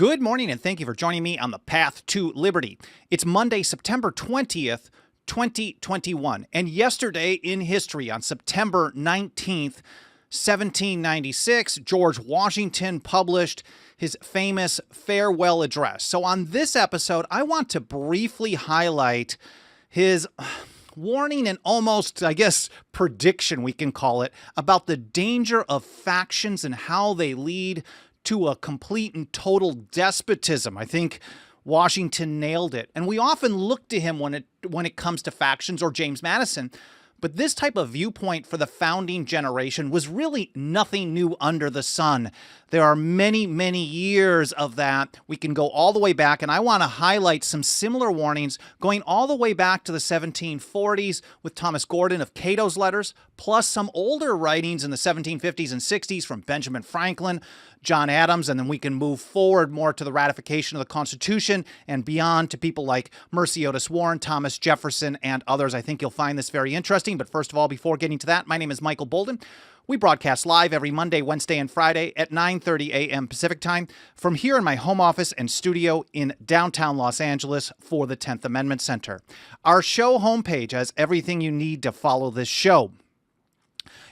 Good morning, and thank you for joining me on the Path to Liberty. It's Monday, September 20th, 2021, and yesterday in history, on September 19th, 1796, George Washington published his famous farewell address. So on this episode, I want to briefly highlight his warning and almost, I guess, prediction, we can call it, about the danger of factions and how they lead to a complete and total despotism. I think Washington nailed it. And we often look to him when it comes to factions, or James Madison. But this type of viewpoint for the founding generation was really nothing new under the sun. There are many, many years of that. We can go all the way back, and I want to highlight some similar warnings going all the way back to the 1740s with Thomas Gordon of Cato's Letters, plus some older writings in the 1750s and 60s from Benjamin Franklin, John Adams, and then we can move forward more to the ratification of the Constitution and beyond to people like Otis Warren, Thomas Jefferson, and others. I think you'll find this very interesting. But first of all, before getting to that, my name is Michael Bolden. We broadcast live every Monday, Wednesday, and Friday at 9:30 a.m. Pacific Time from here in my home office and studio in downtown Los Angeles for the 10th Amendment Center. Our show homepage has everything you need to follow this show.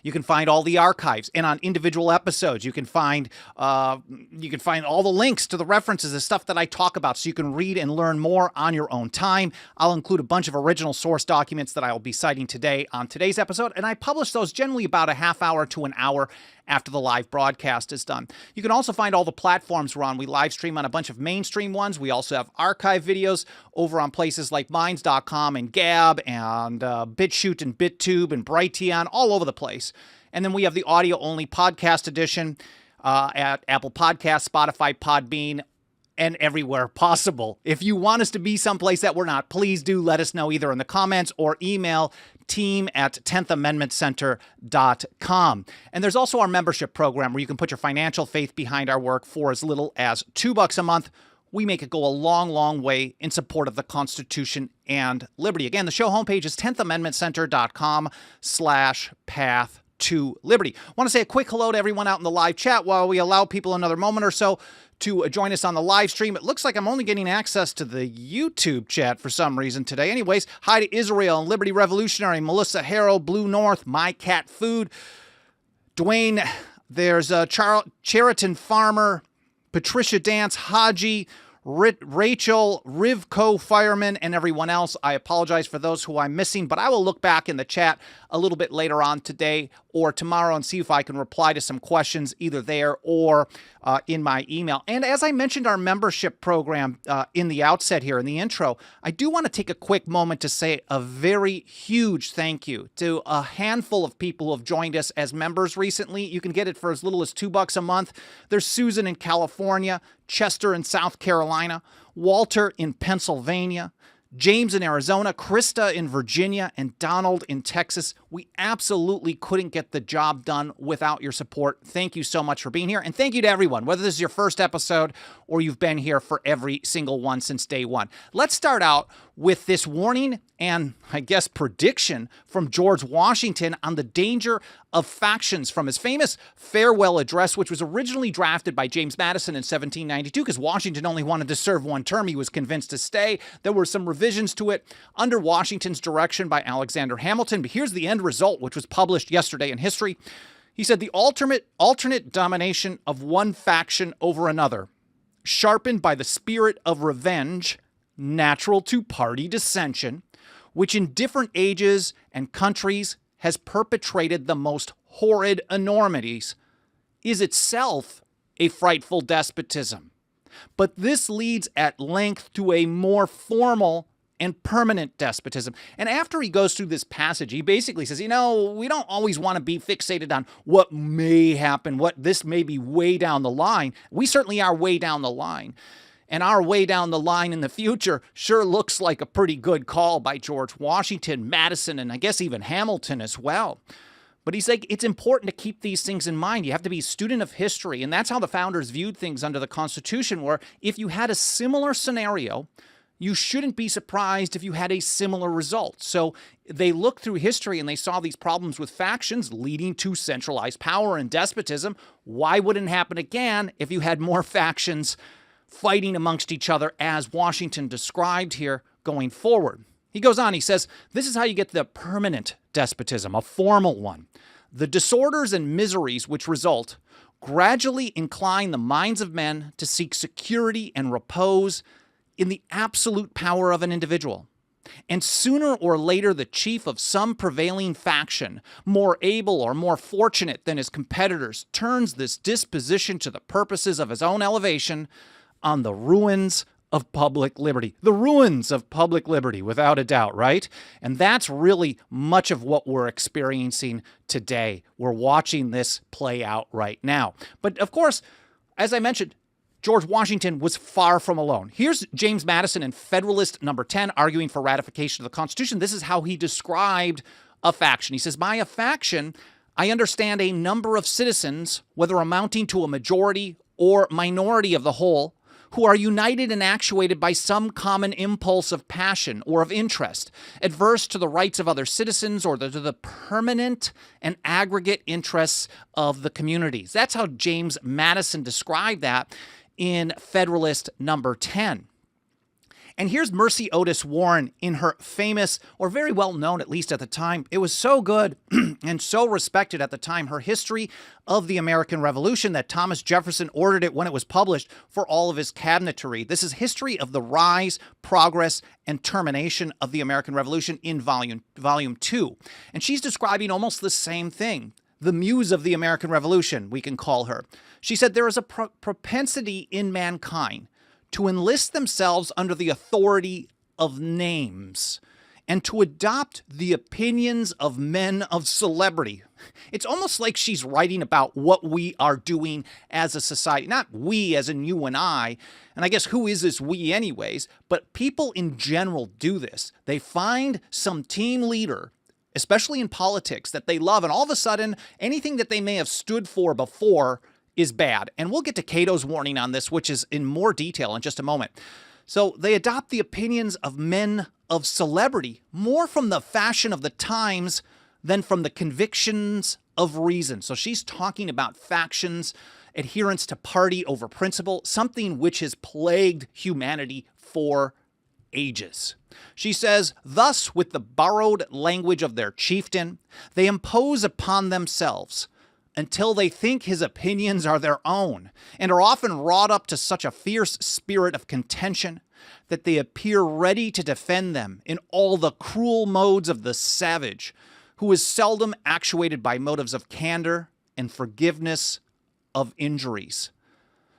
You can find all the archives, and on individual episodes, you can find all the links to the references, the stuff that I talk about, so you can read and learn more on your own time. I'll include a bunch of original source documents that I will be citing today on today's episode, and I publish those generally about a half hour to an hour after the live broadcast is done. You can also find all the platforms we're on. We live stream on a bunch of mainstream ones. We also have archive videos over on places like Minds.com and Gab and BitChute and BitTube and Brighteon, all over the place. And then we have the audio-only podcast edition at Apple Podcasts, Spotify, Podbean, and everywhere possible. If you want us to be someplace that we're not, please do let us know either in the comments or email team@10thamendmentcenter.com. And there's also our membership program where you can put your financial faith behind our work for as little as $2 a month. We make it go a long, long way in support of the Constitution and liberty. Again, the show homepage is 10thamendmentcenter.com/path to liberty. I want to say a quick hello to everyone out in the live chat while we allow people another moment or so to join us on the live stream. It looks like I'm only getting access to the YouTube chat for some reason today. Anyways, hi to Israel and Liberty Revolutionary, Melissa Harrell, Blue North, My Cat Food, Dwayne, there's Cheriton Farmer, Patricia Dance, Haji, Rachel, Rivco Fireman, and everyone else. I apologize for those who I'm missing, but I will look back in the chat a little bit later on today or tomorrow and see if I can reply to some questions either there or in my email. And as I mentioned our membership program in the outset here in the intro, I do want to take a quick moment to say a very huge thank you to a handful of people who have joined us as members recently. You can get it for as little as $2 a month. There's Susan in California, Chester in South Carolina, Walter in Pennsylvania, James in Arizona, Krista in Virginia, and Donald in Texas. We absolutely couldn't get the job done without your support. Thank you so much for being here. And thank you to everyone, whether this is your first episode or you've been here for every single one since day one. Let's start out with this warning and, I guess, prediction from George Washington on the danger of factions from his famous farewell address, which was originally drafted by James Madison in 1792 because Washington only wanted to serve one term. He was convinced to stay. There were some revisions to it under Washington's direction by Alexander Hamilton, but here's the end result, which was published yesterday in history. He said, the alternate domination of one faction over another, sharpened by the spirit of revenge, natural to party dissension, which in different ages and countries has perpetrated the most horrid enormities, is itself a frightful despotism. But this leads at length to a more formal and permanent despotism. And after he goes through this passage, he basically says, we don't always want to be fixated on what may happen, what this may be way down the line. We certainly are way down the line. And our way down the line in the future sure looks like a pretty good call by George Washington, Madison, and I guess even Hamilton as well. But he's like, it's important to keep these things in mind. You have to be a student of history. And that's how the founders viewed things under the Constitution, where if you had a similar scenario, you shouldn't be surprised if you had a similar result. So they looked through history and they saw these problems with factions leading to centralized power and despotism. Why wouldn't it happen again if you had more factions fighting amongst each other as Washington described here going forward. He goes on, he says, this is how you get the permanent despotism, a formal one. The disorders and miseries which result gradually incline the minds of men to seek security and repose in the absolute power of an individual. And sooner or later, the chief of some prevailing faction, more able or more fortunate than his competitors, turns this disposition to the purposes of his own elevation on the ruins of public liberty. The ruins of public liberty, without a doubt, right? And that's really much of what we're experiencing today. We're watching this play out right now. But of course, as I mentioned, George Washington was far from alone. Here's James Madison in Federalist number 10 arguing for ratification of the Constitution. This is how he described a faction. He says, by a faction, I understand a number of citizens, whether amounting to a majority or minority of the whole, who are united and actuated by some common impulse of passion or of interest, adverse to the rights of other citizens or to the permanent and aggregate interests of the communities. That's how James Madison described that in Federalist number 10. And here's Mercy Otis Warren in her famous, or very well known at least at the time, it was so good and so respected at the time, her History of the American Revolution, that Thomas Jefferson ordered it when it was published for all of his cabinet to read. This is History of the Rise, Progress, and Termination of the American Revolution in volume 2. And she's describing almost the same thing. The muse of the American Revolution, we can call her. She said, there is a propensity in mankind to enlist themselves under the authority of names and to adopt the opinions of men of celebrity. It's almost like she's writing about what we are doing as a society. Not we as in you and I guess who is this we anyways, but people in general do this. They find some team leader, especially in politics, that they love, and all of a sudden, anything that they may have stood for before is bad. And we'll get to Cato's warning on this, which is in more detail in just a moment. So they adopt the opinions of men of celebrity more from the fashion of the times than from the convictions of reason. So she's talking about factions, adherence to party over principle, something which has plagued humanity for ages. She says, thus, with the borrowed language of their chieftain, they impose upon themselves until they think his opinions are their own, and are often wrought up to such a fierce spirit of contention that they appear ready to defend them in all the cruel modes of the savage, who is seldom actuated by motives of candor and forgiveness of injuries.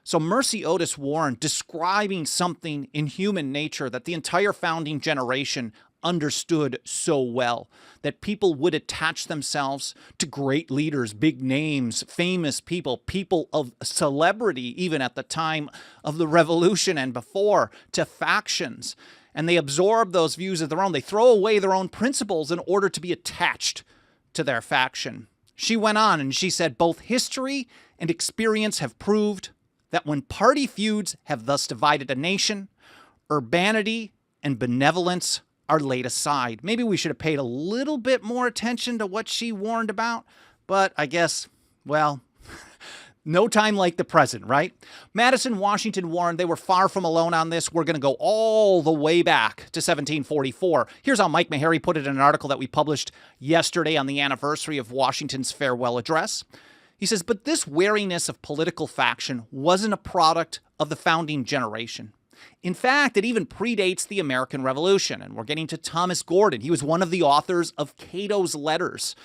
So Mercy Otis Warren describing something in human nature that the entire founding generation understood so well, that people would attach themselves to great leaders, big names, famous people, people of celebrity, even at the time of the revolution and before, to factions. And they absorb those views of their own. They throw away their own principles in order to be attached to their faction. She went on and she said, both history and experience have proved that when party feuds have thus divided a nation, urbanity and benevolence are laid aside. Maybe we should have paid a little bit more attention to what she warned about, but I guess, well, no time like the present, right? Madison, Washington, Warren, they were far from alone on this. We're going to go all the way back to 1744. Here's how Mike Meharry put it in an article that we published yesterday on the anniversary of Washington's farewell address. He says, but this wariness of political faction wasn't a product of the founding generation. In fact, it even predates the American Revolution, and we're getting to Thomas Gordon. He was one of the authors of Cato's Letters.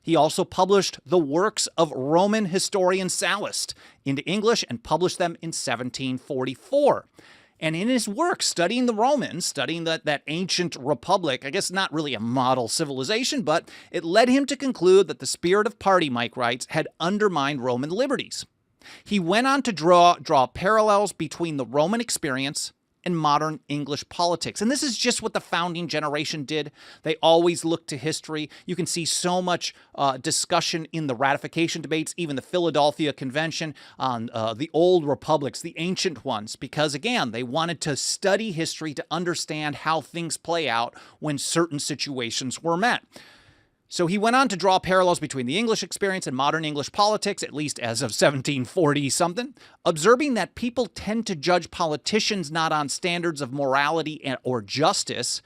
He also published the works of Roman historian Sallust into English and published them in 1744. And in his work, studying the Romans, studying that ancient republic, I guess not really a model civilization, but it led him to conclude that the spirit of party, Mike writes, had undermined Roman liberties. He went on to draw parallels between the Roman experience and modern English politics. And this is just what the founding generation did. They always looked to history. You can see so much discussion in the ratification debates, even the Philadelphia Convention, on the old republics, the ancient ones, because again, they wanted to study history to understand how things play out when certain situations were met. So he went on to draw parallels between the English experience and modern English politics, at least as of 1740-something, observing that people tend to judge politicians not on standards of morality or justice,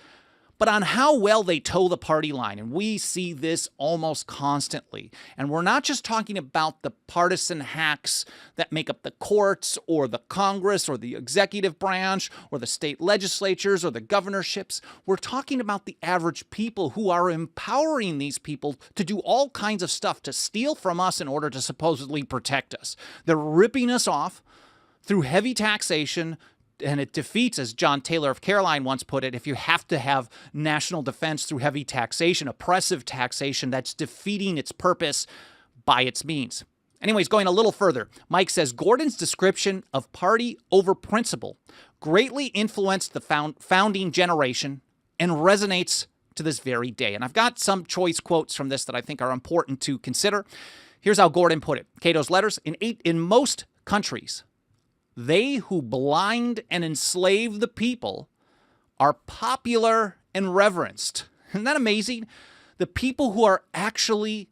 but on how well they toe the party line. And we see this almost constantly. And we're not just talking about the partisan hacks that make up the courts or the Congress or the executive branch or the state legislatures or the governorships. We're talking about the average people who are empowering these people to do all kinds of stuff to steal from us in order to supposedly protect us. They're ripping us off through heavy taxation, and it defeats, as John Taylor of Caroline once put it, if you have to have national defense through heavy taxation, oppressive taxation, that's defeating its purpose by its means. Anyways, going a little further, Mike says, Gordon's description of party over principle greatly influenced the founding generation and resonates to this very day. And I've got some choice quotes from this that I think are important to consider. Here's how Gordon put it. Cato's letters, in most countries, they who blind and enslave the people are popular and reverenced. Isn't that amazing? The people who are actually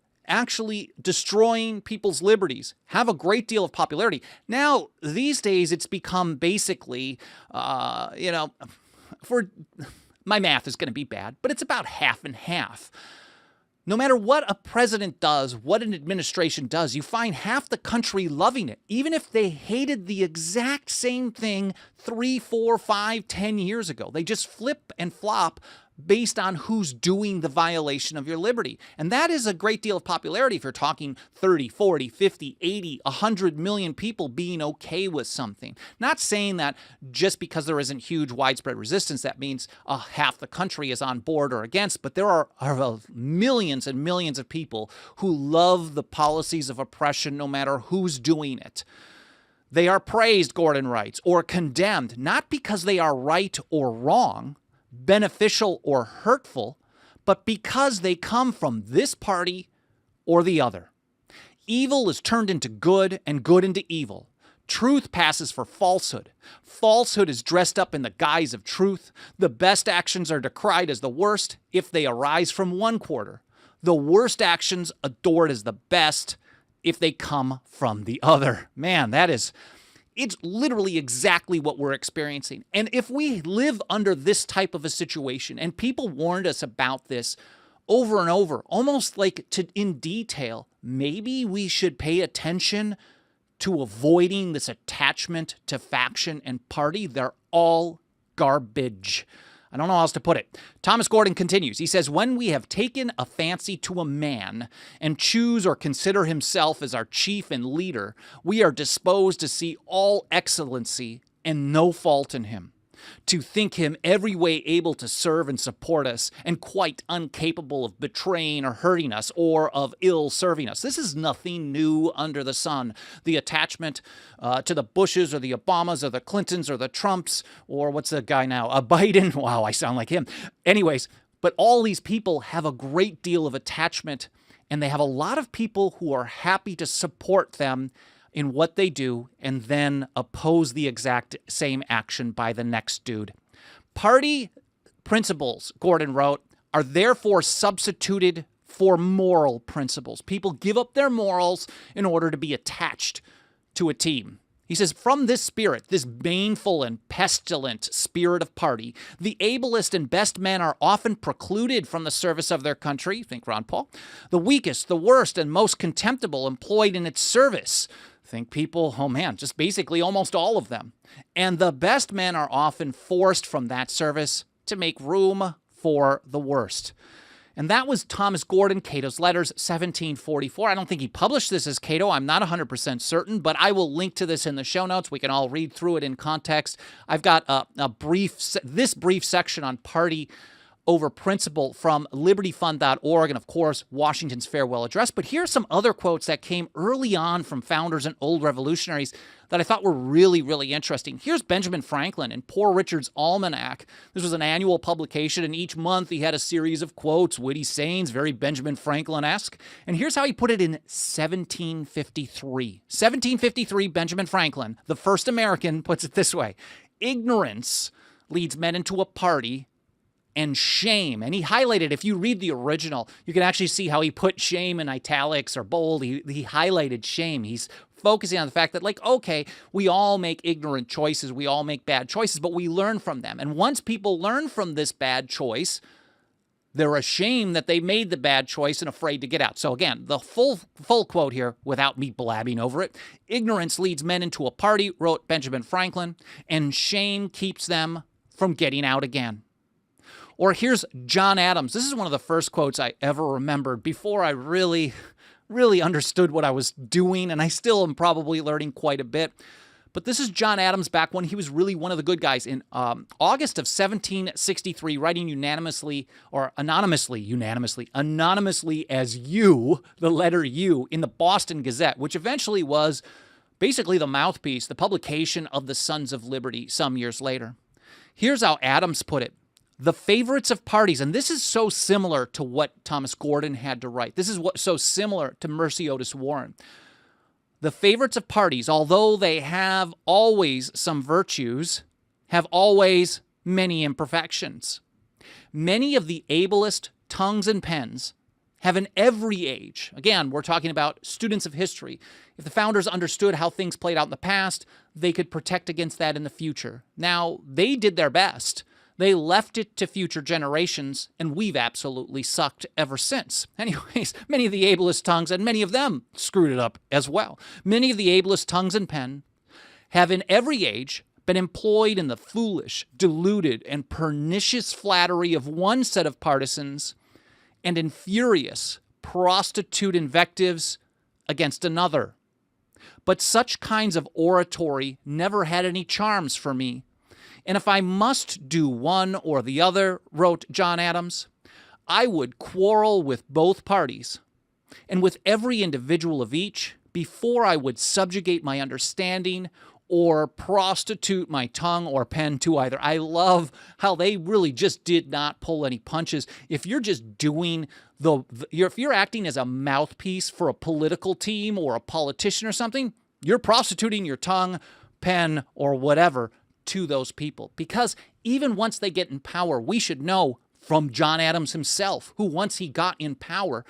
destroying people's liberties have a great deal of popularity. Now, these days, it's become basically, for my math is going to be bad, but it's about half and half. No matter what a president does, what an administration does, you find half the country loving it, even if they hated the exact same thing 3, 4, 5, 10 years ago. They just flip and flop based on who's doing the violation of your liberty. And that is a great deal of popularity if you're talking 30, 40, 50, 80, 100 million people being okay with something. Not saying that just because there isn't huge widespread resistance, that means half the country is on board or against, but there are millions and millions of people who love the policies of oppression no matter who's doing it. They are praised, Gordon writes, or condemned, not because they are right or wrong, beneficial or hurtful, but because they come from this party or the other. Evil is turned into good and good into evil. Truth passes for falsehood. Falsehood is dressed up in the guise of truth. The best actions are decried as the worst if they arise from one quarter. The worst actions adored as the best if they come from the other. Man, it's literally exactly what we're experiencing. And if we live under this type of a situation, and people warned us about this over and over, almost like in detail, maybe we should pay attention to avoiding this attachment to faction and party. They're all garbage. I don't know how else to put it. Thomas Gordon continues. He says, when we have taken a fancy to a man and choose or consider himself as our chief and leader, we are disposed to see all excellency and no fault in him, to think him every way able to serve and support us, and quite incapable of betraying or hurting us, or of ill serving us. This is nothing new under the sun. The attachment to the Bushes or the Obamas or the Clintons or the Trumps, or what's the guy now? Biden. Wow, I sound like him. Anyways, but all these people have a great deal of attachment, and they have a lot of people who are happy to support them in what they do and then oppose the exact same action by the next dude. Party principles, Gordon wrote, are therefore substituted for moral principles. People give up their morals in order to be attached to a team. He says, from this spirit, this baneful and pestilent spirit of party, the ablest and best men are often precluded from the service of their country. Think Ron Paul. The weakest, the worst, and most contemptible employed in its service. Think people, just basically almost all of them. And the best men are often forced from that service to make room for the worst. And that was Thomas Gordon, Cato's Letters, 1744. I don't think he published this as Cato. I'm not 100% certain, but I will link to this in the show notes. We can all read through it in context. I've got this brief section on party over principle from libertyfund.org and, of course, Washington's Farewell Address. But here's some other quotes that came early on from founders and old revolutionaries that I thought were really, really interesting. Here's Benjamin Franklin in Poor Richard's Almanac. This was an annual publication, and each month he had a series of quotes, witty sayings, very Benjamin Franklin-esque. And here's how he put it in 1753. 1753, Benjamin Franklin, the first American, puts it this way: ignorance leads men into a party, and shame. And he highlighted, if you read the original, you can actually see how he put shame in italics or bold. He highlighted shame. He's focusing on the fact that, like, okay, we all make ignorant choices. We all make bad choices, but we learn from them. And once people learn from this bad choice, they're ashamed that they made the bad choice and afraid to get out. So again, the full quote here, without me blabbing over it: ignorance leads men into a party, wrote Benjamin Franklin, and shame keeps them from getting out again. Or here's John Adams. This is one of the first quotes I ever remembered before I really understood what I was doing, and I still am probably learning quite a bit. But this is John Adams back when he was really one of the good guys. In August of 1763, writing anonymously as U, the letter U, in the Boston Gazette, which eventually was basically the mouthpiece, the publication of the Sons of Liberty some years later. Here's how Adams put it: the favorites of parties, and this is so similar to what Thomas Gordon had to write. This is so similar to Mercy Otis Warren. The favorites of parties, although they have always some virtues, have always many imperfections. Many of the ablest tongues and pens have in every age, again, we're talking about students of history, if the founders understood how things played out in the past, they could protect against that in the future. Now, they did their best. They left it to future generations, and we've absolutely sucked ever since. Anyways, many of the ablest tongues, and many of them screwed it up as well. Many of the ablest tongues and pen have in every age been employed in the foolish, deluded, and pernicious flattery of one set of partisans and in furious, prostitute invectives against another. But such kinds of oratory never had any charms for me. And if I must do one or the other, wrote John Adams, I would quarrel with both parties and with every individual of each before I would subjugate my understanding or prostitute my tongue or pen to either. I love how they really just did not pull any punches. If you're just doing if you're acting as a mouthpiece for a political team or a politician or something, you're prostituting your tongue, pen, or whatever to those people. Because even once they get in power, we should know from John Adams himself, who once he got in power,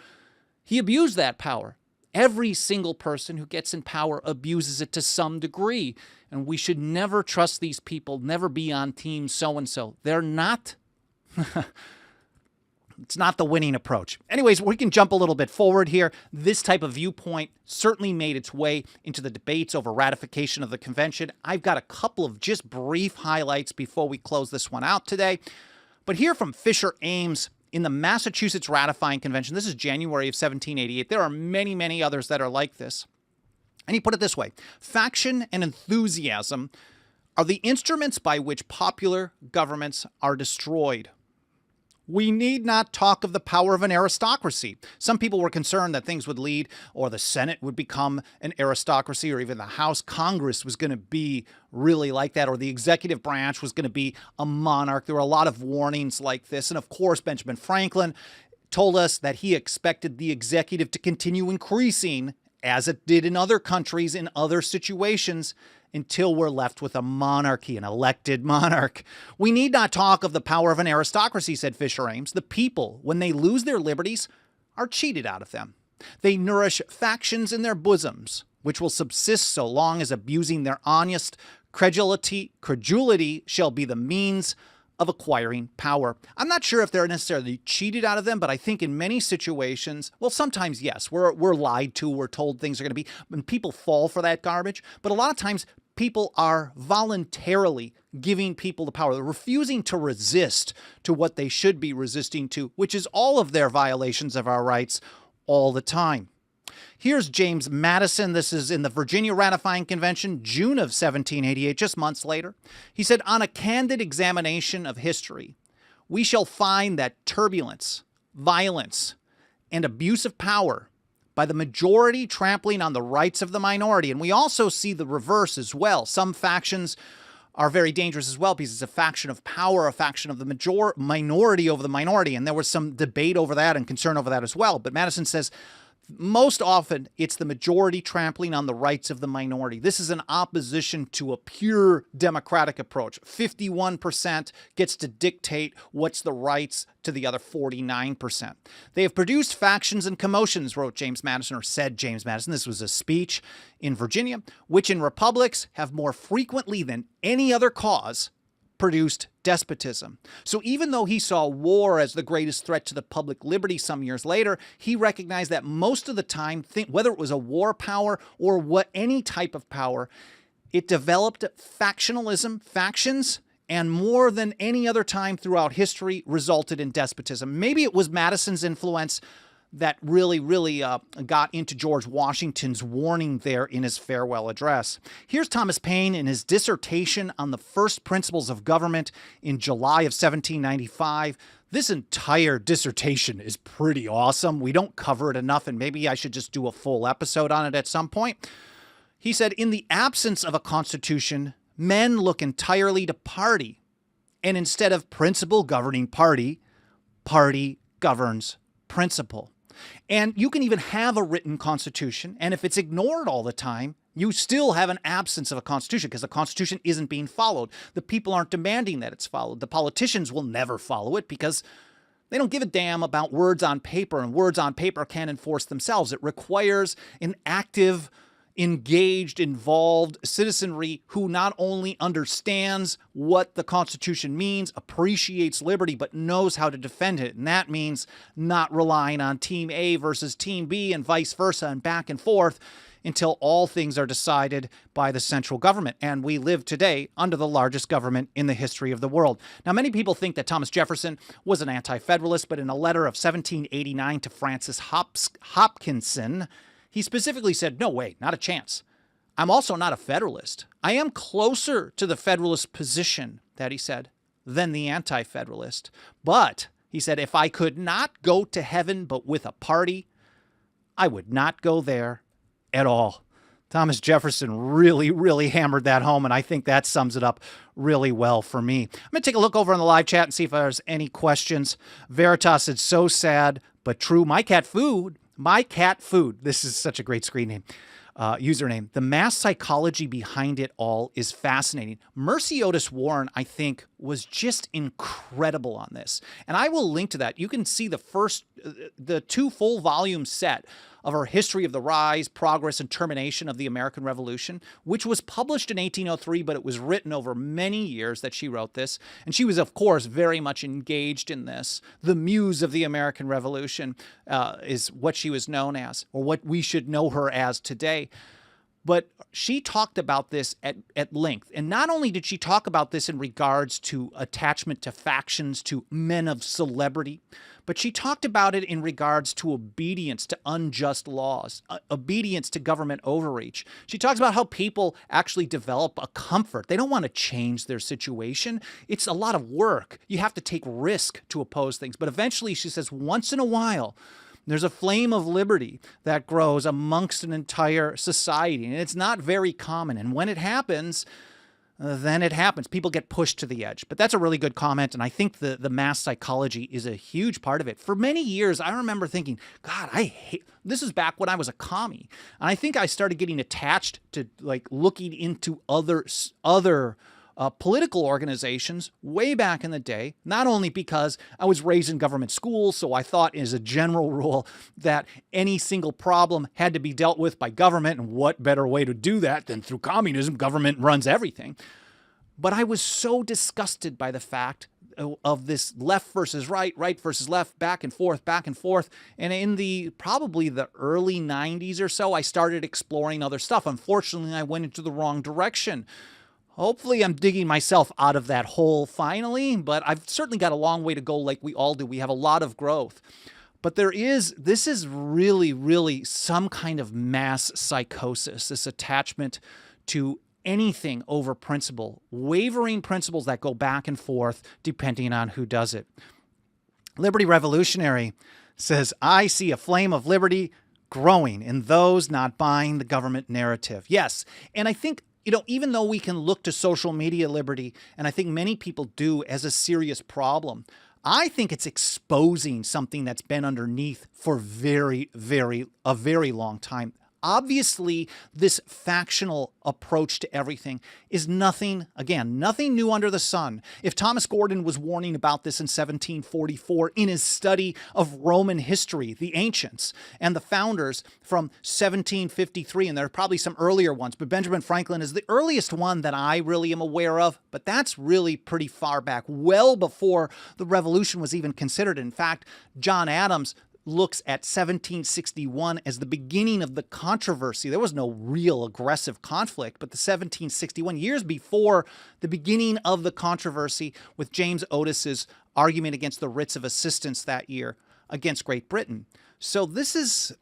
he abused that power. Every single person who gets in power abuses it to some degree. And we should never trust these people, never be on team so-and-so. They're not... It's not the winning approach. Anyways, we can jump a little bit forward here. This type of viewpoint certainly made its way into the debates over ratification of the convention. I've got a couple of just brief highlights before we close this one out today. But here from Fisher Ames in the Massachusetts Ratifying Convention, this is January of 1788. There are many, many others that are like this. And he put it this way: faction and enthusiasm are the instruments by which popular governments are destroyed. We need not talk of the power of an aristocracy. Some people were concerned that things would lead, or the Senate would become an aristocracy, or even the House Congress was going to be really like that, or the executive branch was going to be a monarch. There were a lot of warnings like this. And of course, Benjamin Franklin told us that he expected the executive to continue increasing, as it did in other countries, in other situations, until we're left with a monarchy, an elected monarch. We need not talk of the power of an aristocracy, said Fisher Ames. The people, when they lose their liberties, are cheated out of them. They nourish factions in their bosoms, which will subsist so long as abusing their honest credulity shall be the means of acquiring power. I'm not sure if they're necessarily cheated out of them, but I think in many situations, well, sometimes, yes, we're lied to, we're told things are going to be, and people fall for that garbage. But a lot of times, people are voluntarily giving people the power. They're refusing to resist to what they should be resisting to, which is all of their violations of our rights all the time. Here's James Madison. This is in the Virginia Ratifying Convention, June of 1788, just months later. He said, on a candid examination of history, we shall find that turbulence, violence, and abuse of power by the majority trampling on the rights of the minority. And we also see the reverse as well. Some factions are very dangerous as well because it's a faction of power, a faction of the minority over the minority. And there was some debate over that and concern over that as well. But Madison says, Most often, it's the majority trampling on the rights of the minority. This is an opposition to a pure democratic approach. 51% gets to dictate what's the rights to the other 49%. They have produced factions and commotions, wrote James Madison, or said James Madison. This was a speech in Virginia, which in republics have more frequently than any other cause produced despotism. So even though he saw war as the greatest threat to the public liberty some years later, he recognized that most of the time, whether it was a war power or any type of power, it developed factionalism, factions, and more than any other time throughout history resulted in despotism. Maybe it was Madison's influence that really got into George Washington's warning there in his farewell address. Here's Thomas Paine in his dissertation on the first principles of government in July of 1795. This entire dissertation is pretty awesome. We don't cover it enough, and maybe I should just do a full episode on it at some point. He said, in the absence of a constitution, men look entirely to party, and instead of principle governing party, party governs principle. And you can even have a written constitution, and if it's ignored all the time, you still have an absence of a constitution because the constitution isn't being followed. The people aren't demanding that it's followed. The politicians will never follow it because they don't give a damn about words on paper, and words on paper can't enforce themselves. It requires an active, engaged, involved citizenry who not only understands what the Constitution means, appreciates liberty, but knows how to defend it. And that means not relying on Team A versus Team B and vice versa and back and forth until all things are decided by the central government. And we live today under the largest government in the history of the world. Now, many people think that Thomas Jefferson was an anti-federalist, but in a letter of 1789 to Francis Hopkinson, he specifically said, no way, not a chance. I'm also not a Federalist. I am closer to the Federalist position, that he said, than the anti-Federalist. But, he said, if I could not go to heaven but with a party, I would not go there at all. Thomas Jefferson really hammered that home, and I think that sums it up really well for me. I'm going to take a look over in the live chat and see if there's any questions. Veritas said, so sad, but true. My cat food. This is such a great screen name, username. The mass psychology behind it all is fascinating. Mercy Otis Warren, I think, was just incredible on this. And I will link to that. You can see the two full volume set of her History of the Rise, Progress, and Termination of the American Revolution, which was published in 1803, but it was written over many years that she wrote this. And she was, of course, very much engaged in this. The muse of the American Revolution is what she was known as, or what we should know her as today. But she talked about this at length. And not only did she talk about this in regards to attachment to factions, to men of celebrity, but she talked about it in regards to obedience to unjust laws, obedience to government overreach. She talks about how people actually develop a comfort. They don't want to change their situation. It's a lot of work. You have to take risk to oppose things. But eventually, she says, once in a while, there's a flame of liberty that grows amongst an entire society, and it's not very common. And when it happens, then it happens. People get pushed to the edge. But that's a really good comment, and I think the mass psychology is a huge part of it. For many years, I remember thinking, God, I hate... This is back when I was a commie, and I think I started getting attached to like looking into other political organizations way back in the day, not only because I was raised in government schools, so I thought as a general rule that any single problem had to be dealt with by government, and what better way to do that than through communism? Government runs everything. But I was so disgusted by the fact of this left versus right, right versus left, back and forth, and in probably the early 90s or so, I started exploring other stuff. Unfortunately, I went into the wrong direction. Hopefully, I'm digging myself out of that hole finally, but I've certainly got a long way to go like we all do. We have a lot of growth. But this is really some kind of mass psychosis, this attachment to anything over principle, wavering principles that go back and forth depending on who does it. Liberty Revolutionary says, I see a flame of liberty growing in those not buying the government narrative. Yes, and I think, even though we can look to social media liberty, and I think many people do, as a serious problem, I think it's exposing something that's been underneath for a very long time. Obviously, this factional approach to everything is nothing new under the sun. If Thomas Gordon was warning about this in 1744 in his study of Roman history, the ancients and the founders from 1753, and there are probably some earlier ones, but Benjamin Franklin is the earliest one that I really am aware of, but that's really pretty far back, well before the Revolution was even considered. In fact, John Adams looks at 1761 as the beginning of the controversy. There was no real aggressive conflict, but the 1761, years before the beginning of the controversy with James Otis's argument against the writs of assistance that year against Great Britain. So this is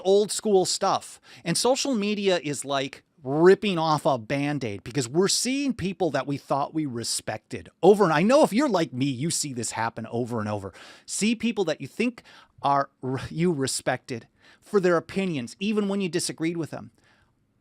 old school stuff. And social media is like ripping off a Band-Aid because we're seeing people that we thought we respected over. And I know if you're like me, you see this happen over and over. See people that you think you respected for their opinions, even when you disagreed with them,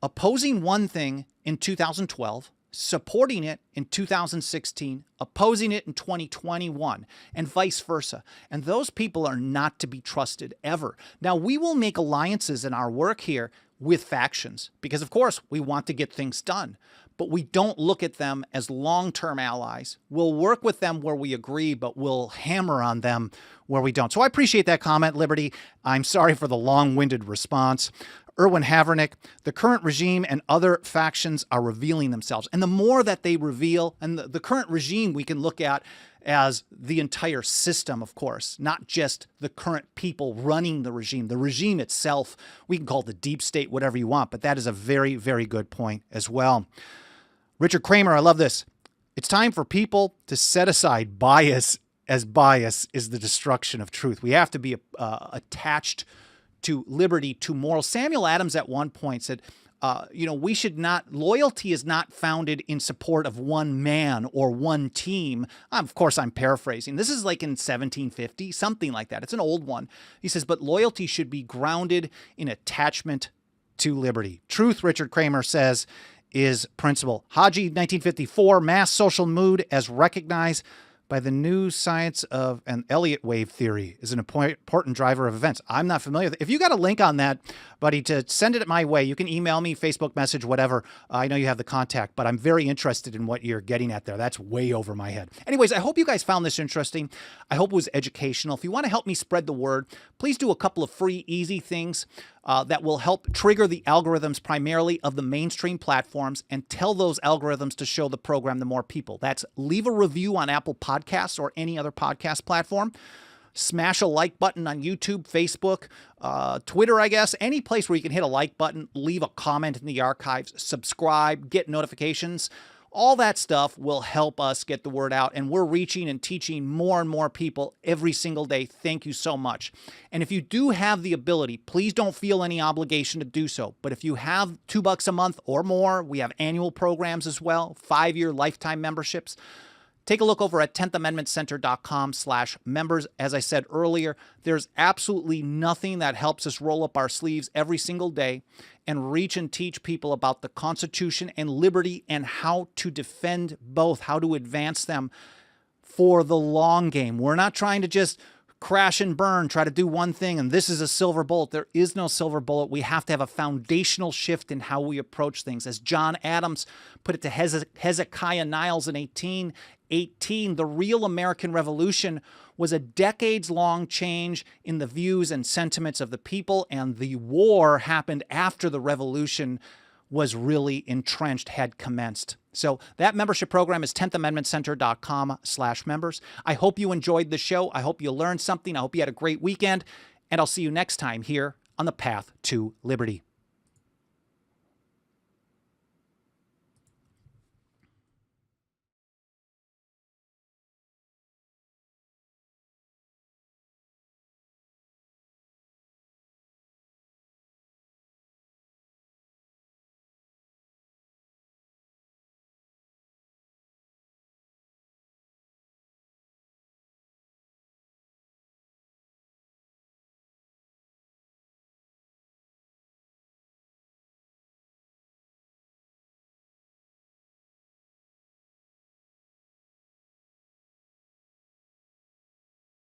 opposing one thing in 2012, supporting it in 2016, opposing it in 2021, and vice versa. And those people are not to be trusted ever. Now, we will make alliances in our work here with factions because, of course, we want to get things done. But we don't look at them as long-term allies. We'll work with them where we agree, but we'll hammer on them where we don't. So I appreciate that comment, Liberty. I'm sorry for the long-winded response. Erwin Havernick, the current regime and other factions are revealing themselves. And the more that they reveal, and the current regime we can look at as the entire system, of course, not just the current people running the regime. The regime itself, we can call it the deep state, whatever you want, but that is a very, very good point as well. Richard Kramer, I love this. It's time for people to set aside bias, as bias is the destruction of truth. We have to be attached to liberty, to morals. Samuel Adams at one point said, we should not, loyalty is not founded in support of one man or one team. Of course, I'm paraphrasing. This is like in 1750, something like that. It's an old one. He says, but loyalty should be grounded in attachment to liberty. Truth, Richard Kramer says, is principle. Haji, 1954, mass social mood as recognized by the new science of an Elliott wave theory is an important driver of events. I'm not familiar with it. If you got a link on that, buddy, to send it my way, you can email me, Facebook message, whatever. I know you have the contact, but I'm very interested in what you're getting at there. That's way over my head. Anyways, I hope you guys found this interesting. I hope it was educational. If you want to help me spread the word, please do a couple of free, easy things that will help trigger the algorithms primarily of the mainstream platforms and tell those algorithms to show the program to more people. That's leave a review on Apple Podcasts or any other podcast platform. Smash a like button on YouTube, Facebook, Twitter, I guess. Any place where you can hit a like button, leave a comment in the archives, subscribe, get notifications. All that stuff will help us get the word out, and we're reaching and teaching more and more people every single day. Thank you so much. And if you do have the ability, please don't feel any obligation to do so. But if you have $2 a month or more, we have annual programs as well, 5-year lifetime memberships. Take a look over at 10thamendmentcenter.com/members. As I said earlier, there's absolutely nothing that helps us roll up our sleeves every single day and reach and teach people about the Constitution and liberty and how to defend both, how to advance them for the long game. We're not trying to just crash and burn, try to do one thing, and this is a silver bullet. There is no silver bullet. We have to have a foundational shift in how we approach things. As John Adams put it to Hezekiah Niles in 1818, the real American Revolution was a decades-long change in the views and sentiments of the people, and the war happened after the revolution was really entrenched, had commenced. So that membership program is 10thamendmentcenter.com/members. I hope you enjoyed the show. I hope you learned something. I hope you had a great weekend, and I'll see you next time here on the Path to Liberty.